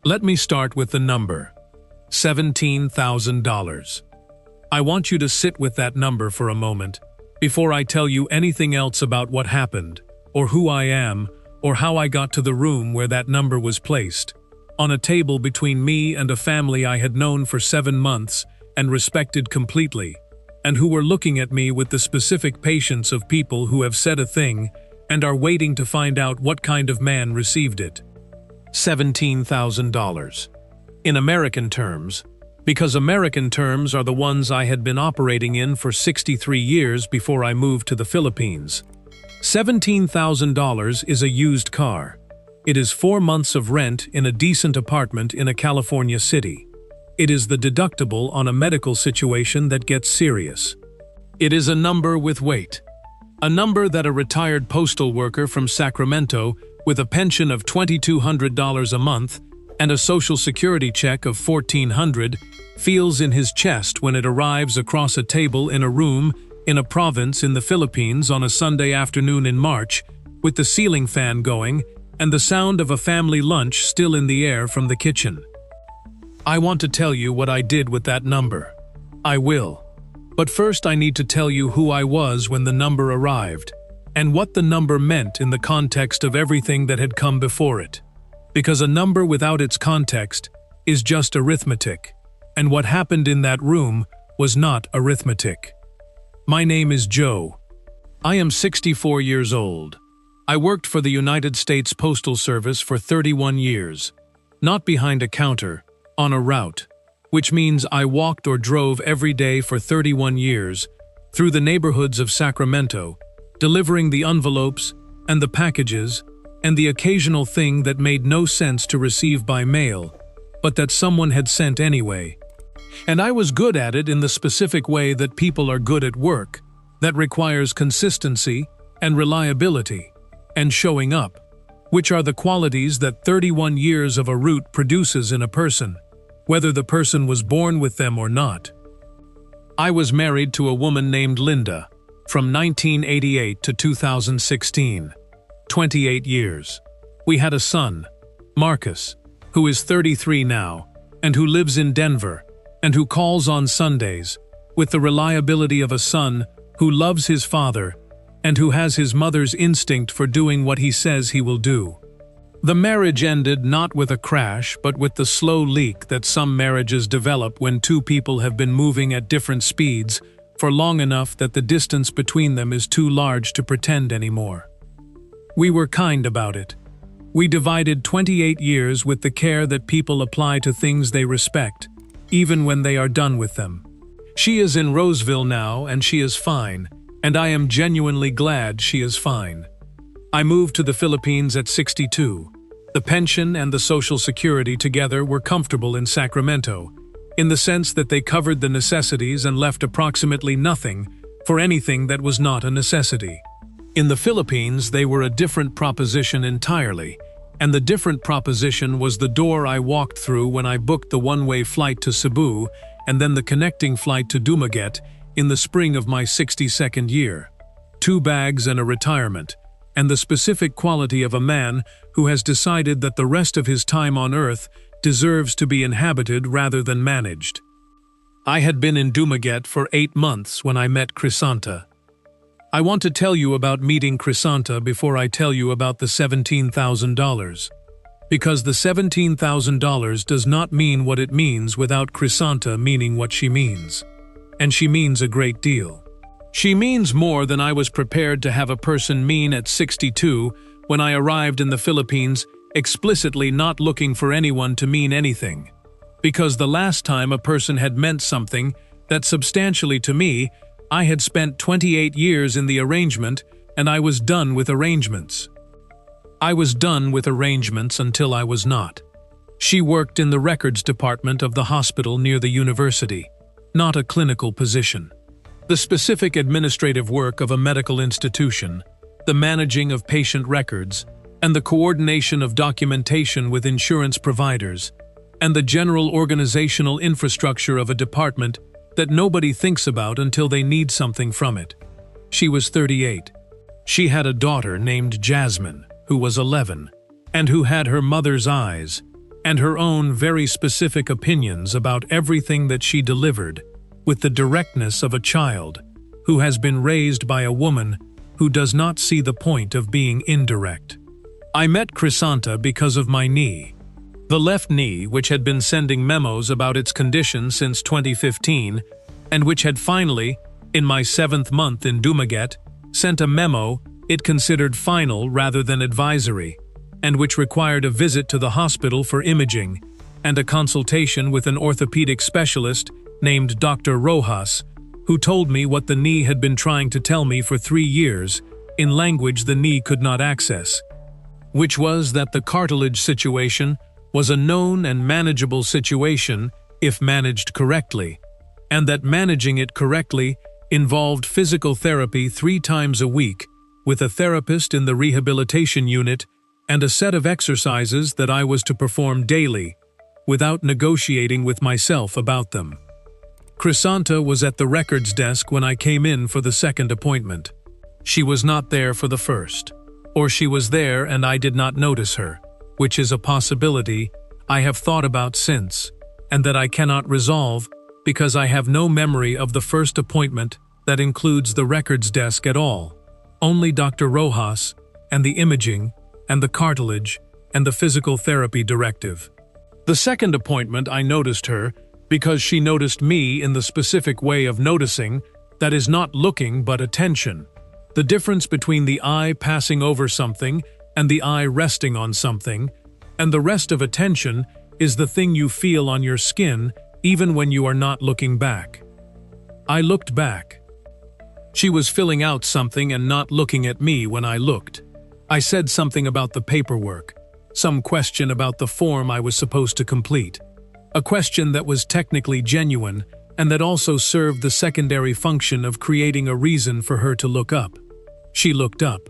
Let me start with the number, $17,000. I want you to sit with that number for a moment before I tell you anything else about what happened, or who I am, or how I got to the room where that number was placed, on a table between me and a family I had known for 7 months and respected completely, and who were looking at me with the specific patience of people who have said a thing and are waiting to find out what kind of man received it. $17,000. In American terms, because American terms are the ones I had been operating in for 63 years before I moved to the Philippines. $17,000 is a used car. It is 4 months of rent in a decent apartment in a California city. It is the deductible on a medical situation that gets serious. It is a number with weight. A number that a retired postal worker from Sacramento with a pension of $2,200 a month and a Social Security check of $1,400 feels in his chest when it arrives across a table in a room in a province in the Philippines on a Sunday afternoon in March, with the ceiling fan going and the sound of a family lunch still in the air from the kitchen. I want to tell you what I did with that number. I will. But first I need to tell you who I was when the number arrived, and what the number meant in the context of everything that had come before it. Because a number without its context is just arithmetic, and what happened in that room was not arithmetic. My name is Joe. I am 64 years old. I worked for the United States Postal Service for 31 years, not behind a counter, on a route, which means I walked or drove every day for 31 years through the neighborhoods of Sacramento, delivering the envelopes and the packages and the occasional thing that made no sense to receive by mail, but that someone had sent anyway. And I was good at it in the specific way that people are good at work, that requires consistency and reliability and showing up, which are the qualities that 31 years of a route produces in a person, whether the person was born with them or not. I was married to a woman named Linda from 1988 to 2016, 28 years. We had a son, Marcus, who is 33 now, and who lives in Denver, and who calls on Sundays, with the reliability of a son who loves his father and who has his mother's instinct for doing what he says he will do. The marriage ended not with a crash, but with the slow leak that some marriages develop when two people have been moving at different speeds for long enough that the distance between them is too large to pretend anymore. We were kind about it. We divided 28 years with the care that people apply to things they respect, even when they are done with them. She is in Roseville now, and she is fine, and I am genuinely glad she is fine. I moved to the Philippines at 62. The pension and the Social Security together were comfortable in Sacramento, in the sense that they covered the necessities and left approximately nothing for anything that was not a necessity. In the Philippines, they were a different proposition entirely, and the different proposition was the door I walked through when I booked the one-way flight to Cebu and then the connecting flight to Dumaguete in the spring of my 62nd year. 2 bags and a retirement, and the specific quality of a man who has decided that the rest of his time on earth deserves to be inhabited rather than managed. I had been in Dumaguete for 8 months when I met Crisanta. I want to tell you about meeting Crisanta before I tell you about the $17,000. Because the $17,000 does not mean what it means without Crisanta meaning what she means. And she means a great deal. She means more than I was prepared to have a person mean at 62 when I arrived in the Philippines, explicitly not looking for anyone to mean anything. Because the last time a person had meant something that substantially to me, I had spent 28 years in the arrangement, and I was done with arrangements. I was done with arrangements until I was not. She worked in the records department of the hospital near the university, not a clinical position. The specific administrative work of a medical institution, the managing of patient records, and the coordination of documentation with insurance providers, and the general organizational infrastructure of a department that nobody thinks about until they need something from it. She was 38. She had a daughter named Jasmine, who was 11, and who had her mother's eyes, and her own very specific opinions about everything that she delivered, with the directness of a child who has been raised by a woman who does not see the point of being indirect. I met Crisanta because of my knee. The left knee, which had been sending memos about its condition since 2015, and which had finally, in my 7th month in Dumaguete, sent a memo it considered final rather than advisory, and which required a visit to the hospital for imaging and a consultation with an orthopedic specialist named Dr. Rojas, who told me what the knee had been trying to tell me for 3 years in language the knee could not access, which was that the cartilage situation was a known and manageable situation if managed correctly, and that managing it correctly involved physical therapy 3 times a week with a therapist in the rehabilitation unit and a set of exercises that I was to perform daily, without negotiating with myself about them. Crisanta was at the records desk when I came in for the 2nd appointment. She was not there for the 1st, or she was there and I did not notice her, which is a possibility I have thought about since, and that I cannot resolve because I have no memory of the 1st appointment that includes the records desk at all, only Dr. Rojas, and the imaging, and the cartilage, and the physical therapy directive. The 2nd appointment I noticed her because she noticed me in the specific way of noticing that is not looking but attention. The difference between the eye passing over something and the eye resting on something, and the rest of attention is the thing you feel on your skin even when you are not looking back. I looked back. She was filling out something and not looking at me when I looked. I said something about the paperwork, some question about the form I was supposed to complete, a question that was technically genuine and that also served the secondary function of creating a reason for her to look up. She looked up.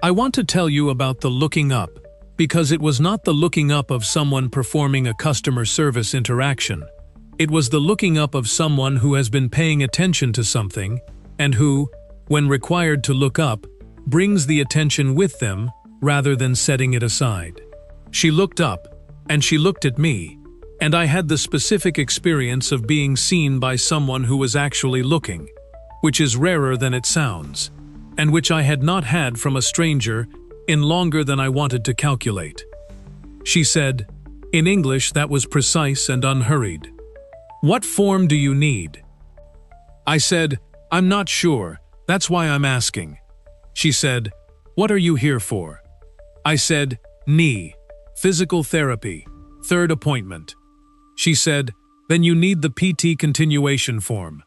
I want to tell you about the looking up because it was not the looking up of someone performing a customer service interaction. It was the looking up of someone who has been paying attention to something and who, when required to look up, brings the attention with them rather than setting it aside. She looked up, and she looked at me, and I had the specific experience of being seen by someone who was actually looking, which is rarer than it sounds, and which I had not had from a stranger in longer than I wanted to calculate. She said, in English that was precise and unhurried, "What form do you need?" I said, "I'm not sure, that's why I'm asking." She said, "What are you here for?" I said, "Knee, physical therapy, 3rd appointment." She said, "Then you need the PT continuation form.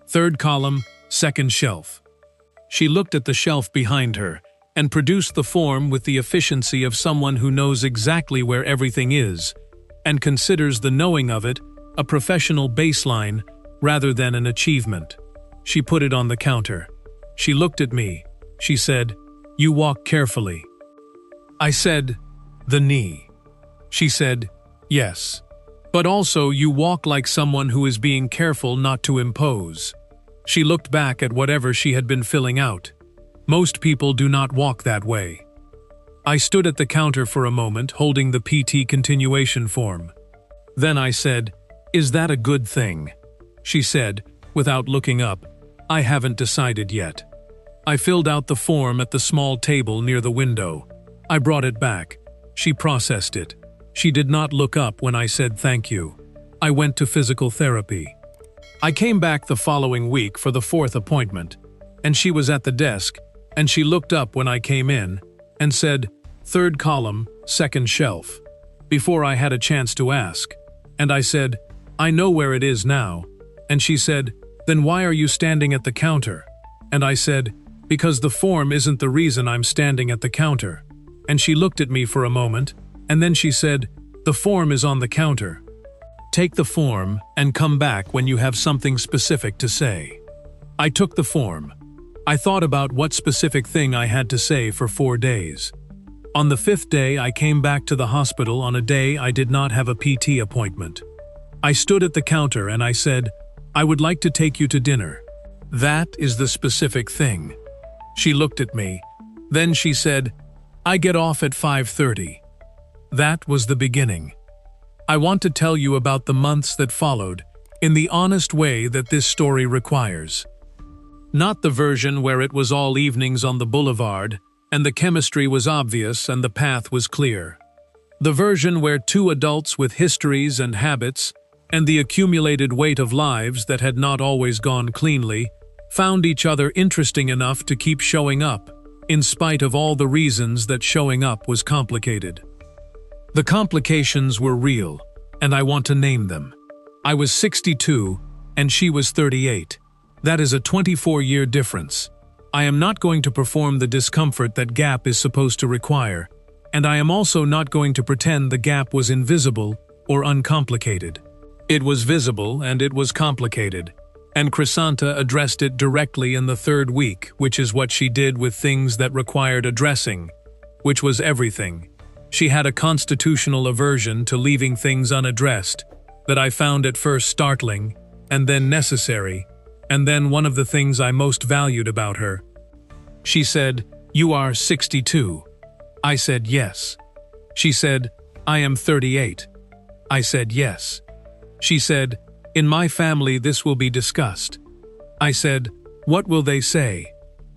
3rd column, 2nd shelf." She looked at the shelf behind her and produced the form with the efficiency of someone who knows exactly where everything is and considers the knowing of it a professional baseline rather than an achievement. She put it on the counter. She looked at me. She said, "You walk carefully." I said, "The knee." She said, "Yes. But also you walk like someone who is being careful not to impose." She looked back at whatever she had been filling out. Most people do not walk that way. I stood at the counter for a moment holding the PT continuation form. Then I said, "Is that a good thing?" She said, without looking up, "I haven't decided yet." I filled out the form at the small table near the window. I brought it back. She processed it. She did not look up when I said thank you. I went to physical therapy. I came back the following week for the 4th appointment, and she was at the desk, and she looked up when I came in and said, 3rd column, 2nd shelf, before I had a chance to ask. And I said, "I know where it is now." And she said, "Then why are you standing at the counter?" And I said, "Because the form isn't the reason I'm standing at the counter." And she looked at me for a moment, and then she said, "The form is on the counter. Take the form and come back when you have something specific to say." I took the form. I thought about what specific thing I had to say for 4 days. On the 5th day, I came back to the hospital on a day I did not have a PT appointment. I stood at the counter and I said, "I would like to take you to dinner." That is the specific thing. She looked at me. Then she said, "I get off at 5:30. That was the beginning. I want to tell you about the months that followed, in the honest way that this story requires. Not the version where it was all evenings on the boulevard, and the chemistry was obvious and the path was clear. The version where two adults with histories and habits, and the accumulated weight of lives that had not always gone cleanly, found each other interesting enough to keep showing up, in spite of all the reasons that showing up was complicated. The complications were real, and I want to name them. I was 62, and she was 38. That is a 24-year difference. I am not going to perform the discomfort that gap is supposed to require, and I am also not going to pretend the gap was invisible or uncomplicated. It was visible and it was complicated, and Crisanta addressed it directly in the third week, which is what she did with things that required addressing, which was everything. She had a constitutional aversion to leaving things unaddressed that I found at first startling, and then necessary, and then one of the things I most valued about her. She said, "You are 62. I said, "Yes." She said, "I am 38. I said, "Yes." She said, "In my family this will be discussed." I said, "What will they say?"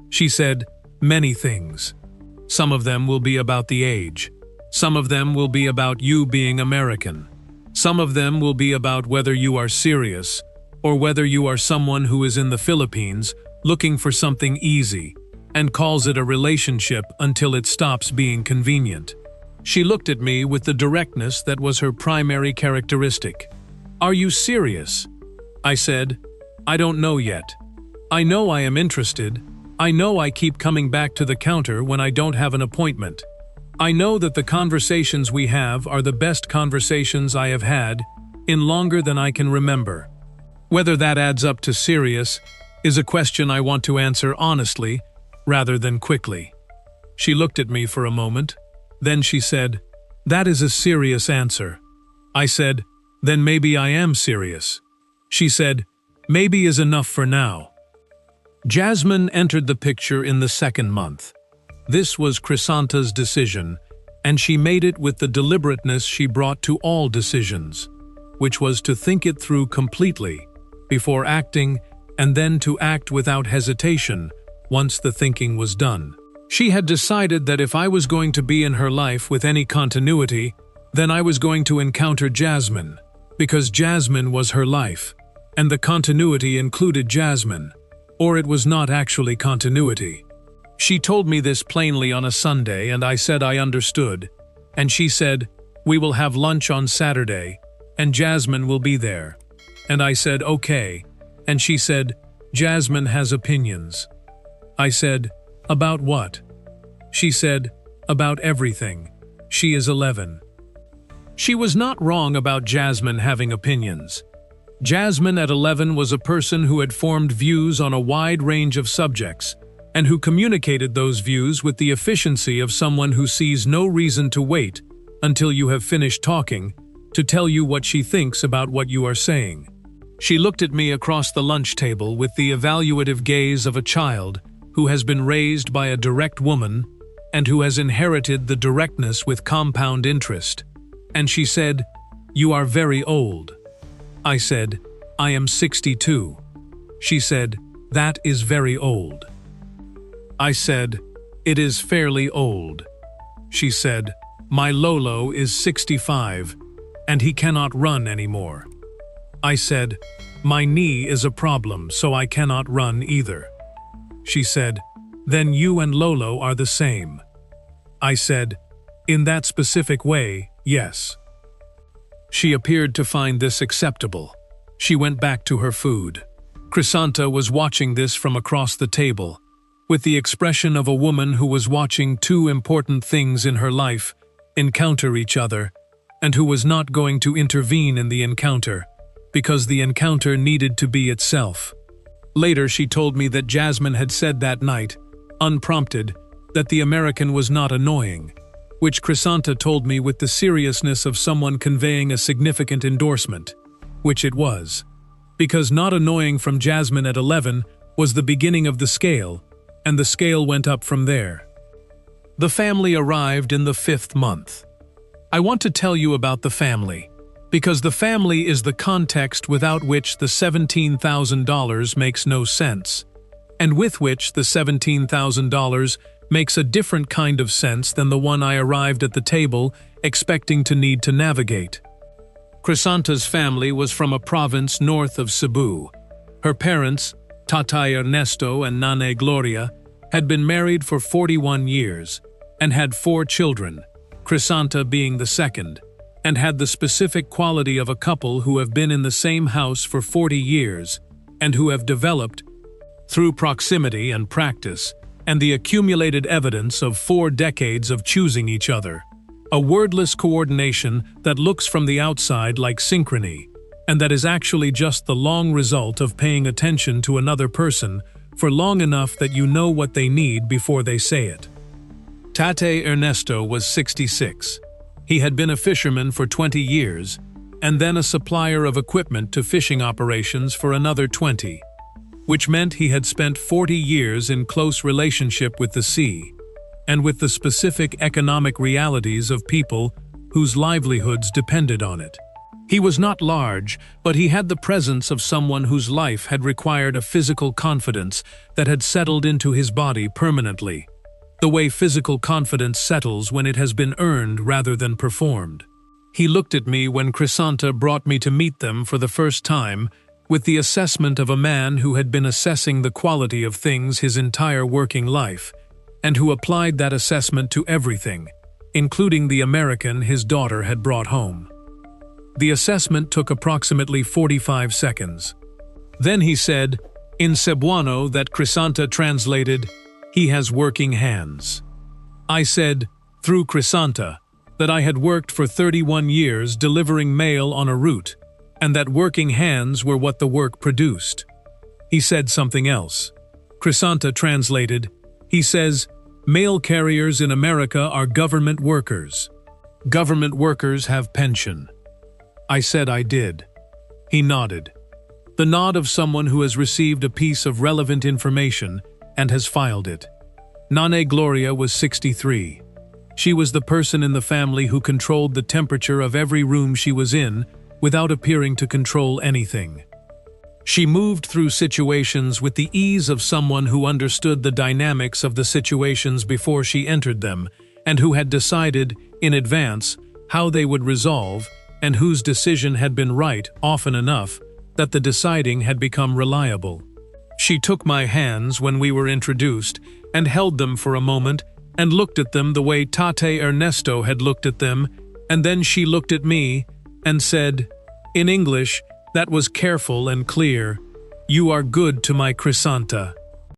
She said, "Many things. Some of them will be about the age. Some of them will be about you being American. Some of them will be about whether you are serious, or whether you are someone who is in the Philippines looking for something easy, and calls it a relationship until it stops being convenient." She looked at me with the directness that was her primary characteristic. "Are you serious?" I said, "I don't know yet. I know I am interested. I know I keep coming back to the counter when I don't have an appointment. I know that the conversations we have are the best conversations I have had in longer than I can remember. Whether that adds up to serious is a question I want to answer honestly rather than quickly." She looked at me for a moment. Then she said, "That is a serious answer." I said, "Then maybe I am serious." She said, "Maybe is enough for now." Jasmine entered the picture in the second month. This was Crisanta's decision, and she made it with the deliberateness she brought to all decisions, which was to think it through completely before acting, and then to act without hesitation once the thinking was done. She had decided that if I was going to be in her life with any continuity, then I was going to encounter Jasmine, because Jasmine was her life, and the continuity included Jasmine, or it was not actually continuity. She told me this plainly on a Sunday, and I said I understood, and she said, "We will have lunch on Saturday, and Jasmine will be there." And I said, "Okay," and she said, "Jasmine has opinions." I said, "About what?" She said, "About everything. She is 11. She was not wrong about Jasmine having opinions. Jasmine at 11 was a person who had formed views on a wide range of subjects, and who communicated those views with the efficiency of someone who sees no reason to wait until you have finished talking to tell you what she thinks about what you are saying. She looked at me across the lunch table with the evaluative gaze of a child who has been raised by a direct woman and who has inherited the directness with compound interest. And she said, "You are very old." I said, "I am 62. She said, "That is very old." I said, "It is fairly old." She said, "My Lolo is 65, and he cannot run anymore." I said, "My knee is a problem, so I cannot run either." She said, "Then you and Lolo are the same." I said, "In that specific way, yes." She appeared to find this acceptable. She went back to her food. Crisanta was watching this from across the table, with the expression of a woman who was watching two important things in her life encounter each other, and who was not going to intervene in the encounter, because the encounter needed to be itself. Later she told me that Jasmine had said that night, unprompted, that the American was not annoying, which Crisanta told me with the seriousness of someone conveying a significant endorsement, which it was. Because not annoying from Jasmine at 11 was the beginning of the scale, and the scale went up from there. The family arrived in the 5th month. I want to tell you about the family. Because the family is the context without which the $17,000 makes no sense, and with which the $17,000 makes a different kind of sense than the one I arrived at the table expecting to need to navigate. Crisanta's family was from a province north of Cebu. Her parents, Tatay Ernesto and Nanay Gloria, had been married for 41 years and had 4 children, Crisanta being the second, and had the specific quality of a couple who have been in the same house for 40 years and who have developed, through proximity and practice, and the accumulated evidence of 4 decades of choosing each other, a wordless coordination that looks from the outside like synchrony, and that is actually just the long result of paying attention to another person for long enough that you know what they need before they say it. Tatay Ernesto was 66. He had been a fisherman for 20 years, and then a supplier of equipment to fishing operations for another 20, which meant he had spent 40 years in close relationship with the sea, and with the specific economic realities of people whose livelihoods depended on it. He was not large, but he had the presence of someone whose life had required a physical confidence that had settled into his body permanently, the way physical confidence settles when it has been earned rather than performed. He looked at me when Crisanta brought me to meet them for the first time with the assessment of a man who had been assessing the quality of things his entire working life, and who applied that assessment to everything, including the American his daughter had brought home. The assessment took approximately 45 seconds. Then he said, in Cebuano that Crisanta translated, "He has working hands." I said, through Crisanta, that I had worked for 31 years delivering mail on a route, and that working hands were what the work produced. He said something else. Crisanta translated, he says, "Mail carriers in America are government workers. Government workers have pension." I said I did. He nodded. The nod of someone who has received a piece of relevant information and has filed it. Nanay Gloria was 63. She was the person in the family who controlled the temperature of every room she was in without appearing to control anything. She moved through situations with the ease of someone who understood the dynamics of the situations before she entered them and who had decided, in advance, how they would resolve and whose decision had been right often enough that the deciding had become reliable. She took my hands when we were introduced and held them for a moment and looked at them the way Tatay Ernesto had looked at them, and then she looked at me and said, in English that was careful and clear, "You are good to my Crisanta."